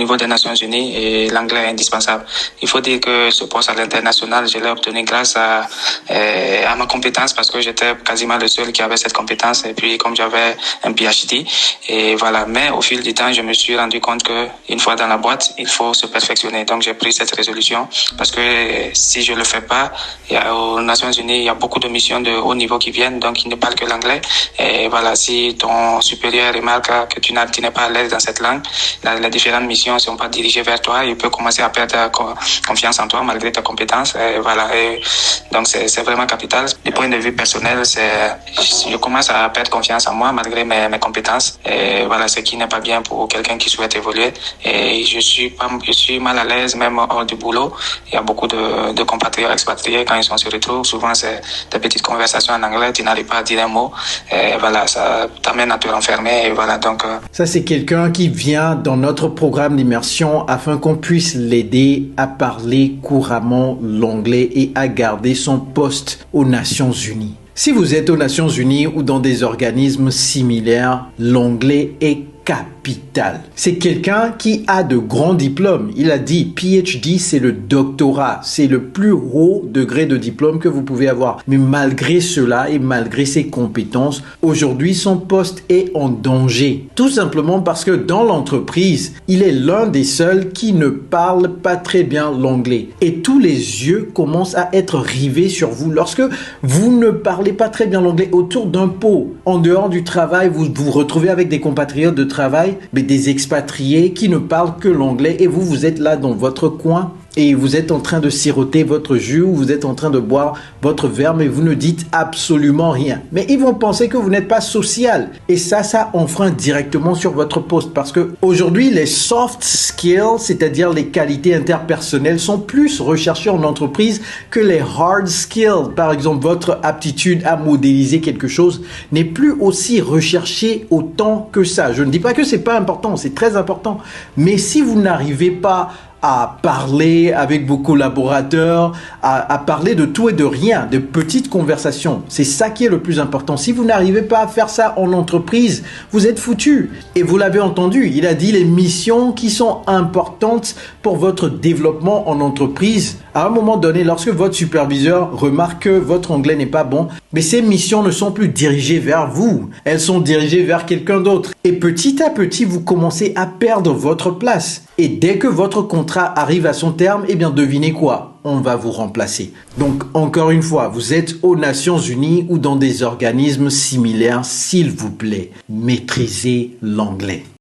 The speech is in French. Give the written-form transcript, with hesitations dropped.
Au niveau des Nations Unies et l'anglais est indispensable. Il faut dire que ce poste à l'international, je l'ai obtenu grâce à ma compétence parce que j'étais quasiment le seul qui avait cette compétence et puis comme j'avais un PhD et voilà. Mais au fil du temps, je me suis rendu compte que une fois dans la boîte, il faut se perfectionner. Donc j'ai pris cette résolution parce que si je le fais pas, aux Nations Unies, il y a beaucoup de missions de haut niveau qui viennent, donc ils ne parlent que l'anglais. Et voilà, si ton supérieur remarque que tu n'es pas à l'aise dans cette langue, les différentes missions ne sont pas dirigées vers toi, il peut commencer à perdre confiance en toi malgré tes compétences. Et voilà, et donc c'est vraiment capital. Du point de vue personnel, je commence à perdre confiance en moi malgré mes compétences. Et voilà, ce qui n'est pas bien pour quelqu'un qui souhaite évoluer. Et je suis mal à l'aise même hors du boulot. Il y a beaucoup de compatriotes expatriés quand ils se retrouvent. Souvent, c'est des petites conversations en anglais, tu n'arrives pas à dire un mot. Et voilà, ça t'amène à te renfermer. Et voilà, donc. Ça, c'est quelqu'un qui vient dans notre programme d'immersion afin qu'on puisse l'aider à parler couramment l'anglais et à garder son poste aux Nations Unies. Si vous êtes aux Nations Unies ou dans des organismes similaires, l'anglais est capital. C'est quelqu'un qui a de grands diplômes. Il a dit PhD, c'est le doctorat. C'est le plus haut degré de diplôme que vous pouvez avoir. Mais malgré cela et malgré ses compétences, aujourd'hui, son poste est en danger. Tout simplement parce que dans l'entreprise, il est l'un des seuls qui ne parle pas très bien l'anglais. Et tous les yeux commencent à être rivés sur vous. Lorsque vous ne parlez pas très bien l'anglais autour d'un pot, en dehors du travail, vous vous retrouvez avec des compatriotes de travail, mais des expatriés qui ne parlent que l'anglais et vous êtes là dans votre coin et vous êtes en train de siroter votre jus ou vous êtes en train de boire votre verre mais vous ne dites absolument rien. Mais ils vont penser que vous n'êtes pas social et ça enfreint directement sur votre poste parce que aujourd'hui les soft skills, c'est-à-dire les qualités interpersonnelles sont plus recherchées en entreprise que les hard skills. Par exemple, votre aptitude à modéliser quelque chose n'est plus aussi recherchée autant que ça. Je ne dis pas que c'est pas important, c'est très important. Mais si vous n'arrivez pas à parler avec vos collaborateurs, à parler de tout et de rien, de petites conversations. C'est ça qui est le plus important. Si vous n'arrivez pas à faire ça en entreprise, vous êtes foutu. Et vous l'avez entendu, il a dit les missions qui sont importantes pour votre développement en entreprise. À un moment donné, lorsque votre superviseur remarque que votre anglais n'est pas bon, mais ces missions ne sont plus dirigées vers vous. Elles sont dirigées vers quelqu'un d'autre. Et petit à petit, vous commencez à perdre votre place. Et dès que votre contrat arrive à son terme, eh bien devinez quoi? On va vous remplacer. Donc encore une fois, vous êtes aux Nations Unies ou dans des organismes similaires, s'il vous plaît, maîtrisez l'anglais.